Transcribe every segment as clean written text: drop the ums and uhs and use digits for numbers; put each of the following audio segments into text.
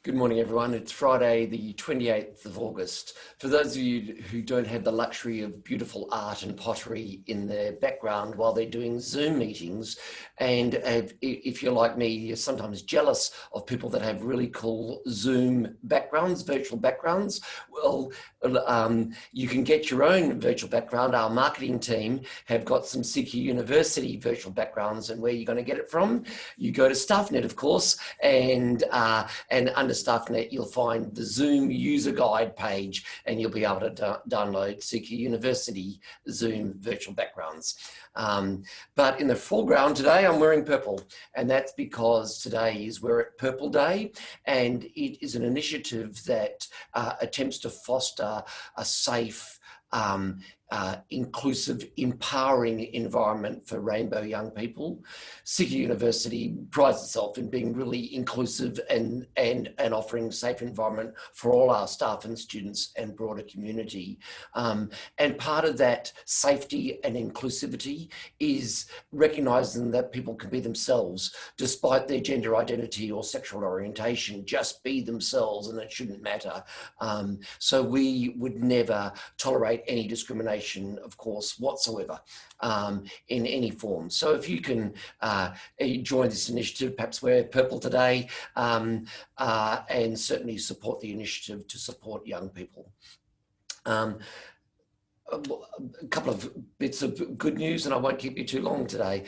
Good morning, everyone. It's Friday, the 28th of August. For those of you who don't have the luxury of beautiful art and pottery in their background while they're doing Zoom meetings, and if you're like me, you're sometimes jealous of people that have really cool Zoom backgrounds, virtual backgrounds, well, you can get your own virtual background. Our marketing team have got some CQ University virtual backgrounds, and where you're going to get it from, you go to StaffNet, of course, and under StaffNet, you'll find the Zoom user guide page, and you'll be able to download CQ University Zoom virtual backgrounds. But in the foreground today, I'm wearing purple, and that's because today is Wear It Purple Day, and it is an initiative that attempts to foster a safe, inclusive, empowering environment for rainbow young people. CQ University prides itself in being really inclusive and offering a safe environment for all our staff and students and broader community. And part of that safety and inclusivity is recognising that people can be themselves despite their gender identity or sexual orientation. Just be themselves, and it shouldn't matter. So we would never tolerate any discrimination, of course, whatsoever, in any form. So if you can join this initiative, perhaps wear purple today, and certainly support the initiative to support young people. A couple of bits of good news, and I won't keep you too long today.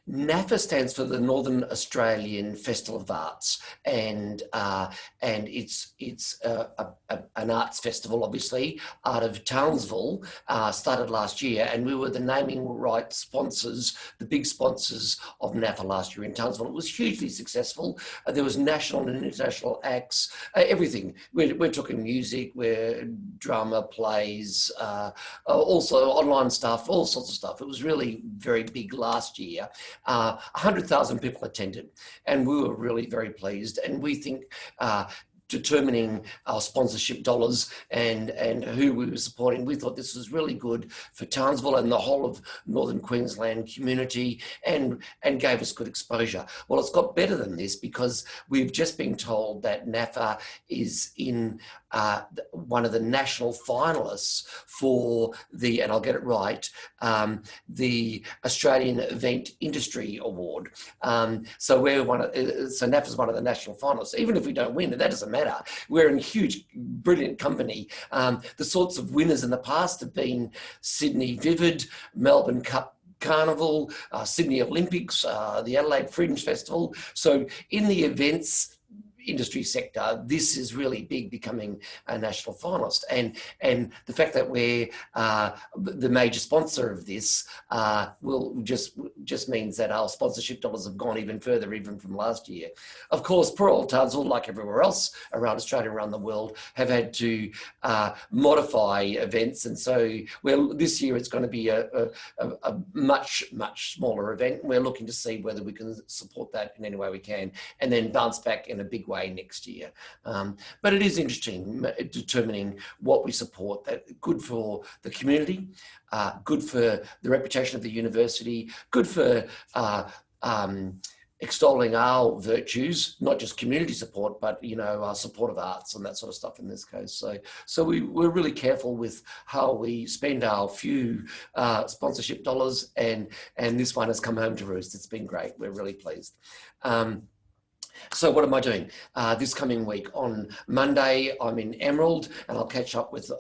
NAFA stands for the Northern Australian Festival of Arts, and it's an arts festival, obviously, out of Townsville, started last year, and we were the naming rights sponsors, the big sponsors of NAFA last year in Townsville. It was hugely successful. There was national and international acts, everything. We're talking music, we're drama, plays, also online stuff, all sorts of stuff. It was really very big last year. 100,000 people attended, and we were really very pleased. And we think determining our sponsorship dollars and who we were supporting, we thought this was really good for Townsville and the whole of Northern Queensland community, and gave us good exposure. Well, it's got better than this, because we've just been told that NAFA is in one of the national finalists for the, and I'll get it right, the Australian Event Industry Award. So NAFA's one of the national finalists. Even if we don't win, that doesn't matter. We're a huge, brilliant company. The sorts of winners in the past have been Sydney Vivid, Melbourne Cup Carnival, Sydney Olympics, the Adelaide Fringe Festival. So in the events industry sector, this is really big, becoming a national finalist, and the fact that we're the major sponsor of this will just means that our sponsorship dollars have gone even further, even from last year. Of course, poor old Townsville, like everywhere else around Australia, around the world, have had to modify events, and so this year it's going to be a much smaller event. We're looking to see whether we can support that in any way we can, and then bounce back in a big way next year. But it is interesting determining what we support, that good for the community, good for the reputation of the university, good for extolling our virtues, not just community support, but our support of arts and that sort of stuff in this case. So we're really careful with how we spend our few sponsorship dollars, and this one has come home to roost. It's been great. We're really pleased. So what am I doing this coming week? On Monday, I'm in Emerald, and I'll catch up with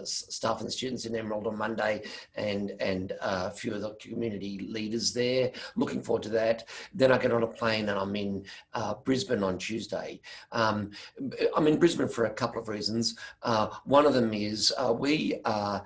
staff and students in Emerald on Monday, and a few of the community leaders there. Looking forward to that. Then I get on a plane and I'm in Brisbane on Tuesday. I'm in Brisbane for a couple of reasons. One of them is we are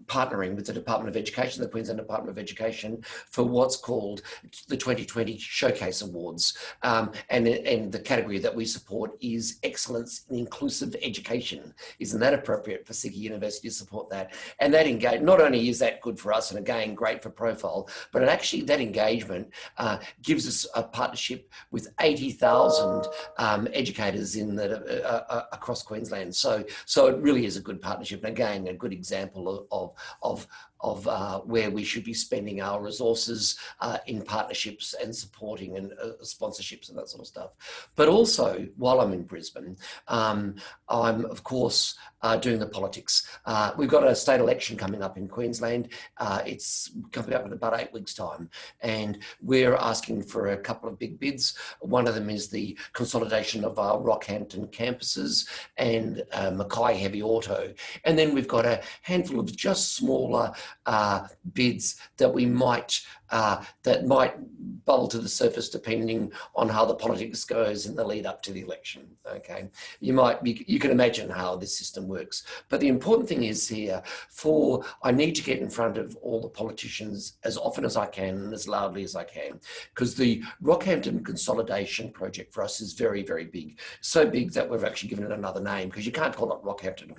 partnering with the Department of Education, the Queensland Department of Education, for what's called the 2020 Showcase Awards. And the category that we support is Excellence in Inclusive Education. Isn't that appropriate for CQ University to support that? And that not only is that good for us, and again, great for profile, but actually that engagement gives us a partnership with 80,000 educators across Queensland. So it really is a good partnership, and again, a good example where we should be spending our resources in partnerships and supporting and sponsorships and that sort of stuff. But also, while I'm in Brisbane, I'm of course doing the politics. We've got a state election coming up in Queensland. It's coming up in about 8 weeks' time, and we're asking for a couple of big bids. One of them is the consolidation of our Rockhampton campuses and Mackay Heavy Auto. And then we've got a handful of just smaller bids that we might bubble to the surface depending on how the politics goes in the lead up to the election. Okay, you can imagine how this system works. But the important thing is here, I need to get in front of all the politicians as often as I can and as loudly as I can, because the Rockhampton consolidation project for us is very, very big. So big that we've actually given it another name, because you can't call it Rockhampton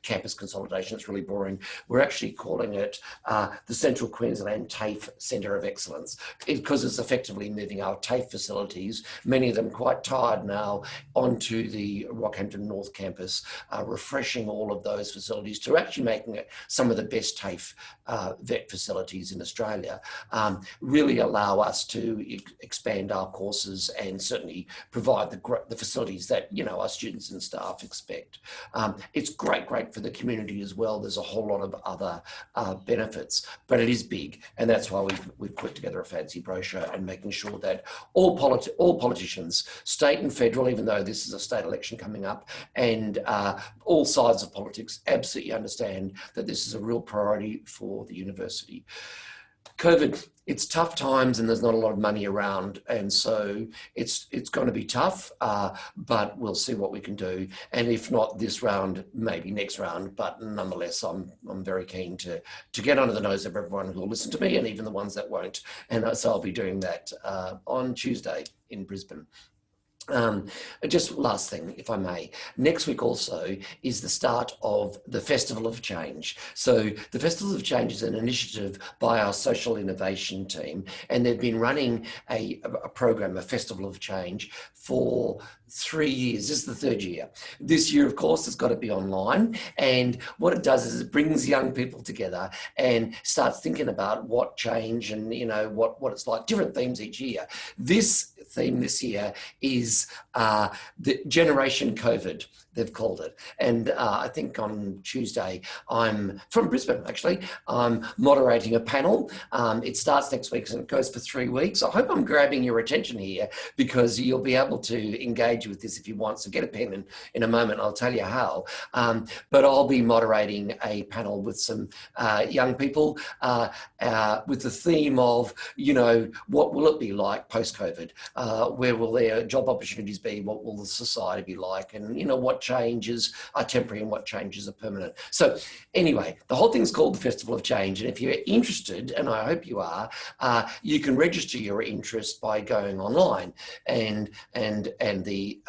Campus Consolidation. It's really boring. We're actually calling it the Central Queensland TAFE Centre of Excellence, because it's effectively moving our TAFE facilities, many of them quite tired now, onto the Rockhampton North Campus, refreshing all of those facilities to actually making it some of the best TAFE vet facilities in Australia, really allow us to expand our courses and certainly provide the facilities that, you know, our students and staff expect. It's great for the community as well. There's a whole lot of other benefits, but it is big, and that's why we've put together a fancy brochure and making sure that all politicians, state and federal, even though this is a state election coming up, and all sides of politics absolutely understand that this is a real priority for the university. COVID, it's tough times and there's not a lot of money around, and so it's going to be tough, but we'll see what we can do. And if not this round, maybe next round. But nonetheless, I'm very keen to get under the nose of everyone who will listen to me, and even the ones that won't. And so I'll be doing that on Tuesday in Brisbane. Just last thing, if I may. Next week also is the start of the Festival of Change. So the Festival of Change is an initiative by our social innovation team, and they've been running a program, a Festival of Change, for 3 years. This is the third year. This year, of course, it's got to be online. And what it does is it brings young people together and starts thinking about what change and, you know, what it's like, different themes each year. This theme this year is the Generation COVID, they've called it. And I think on Tuesday, I'm from Brisbane, actually. I'm moderating a panel. It starts next week and it goes for 3 weeks. I hope I'm grabbing your attention here, because you'll be able to engage with this if you want. So get a pen, in a moment I'll tell you how. But I'll be moderating a panel with some young people with the theme of, you know, what will it be like post-COVID? Where will their job opportunities be? What will the society be like? And, you know, what changes are temporary and what changes are permanent. So anyway, the whole thing's called the Festival of Change. And if you're interested, and I hope you are, you can register your interest by going online. And the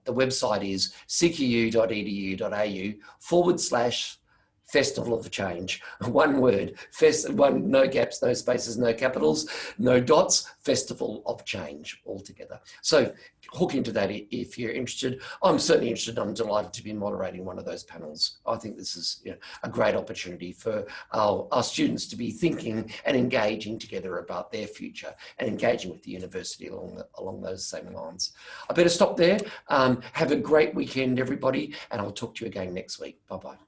website is cqu.edu.au/Festival of Change. One word, no gaps, no spaces, no capitals, no dots, Festival of Change altogether. So hook into that if you're interested. I'm certainly interested. I'm delighted to be moderating one of those panels. I think this is, you know, a great opportunity for our students to be thinking and engaging together about their future and engaging with the university along those same lines. I better stop there. Have a great weekend, everybody, and I'll talk to you again next week. Bye-bye.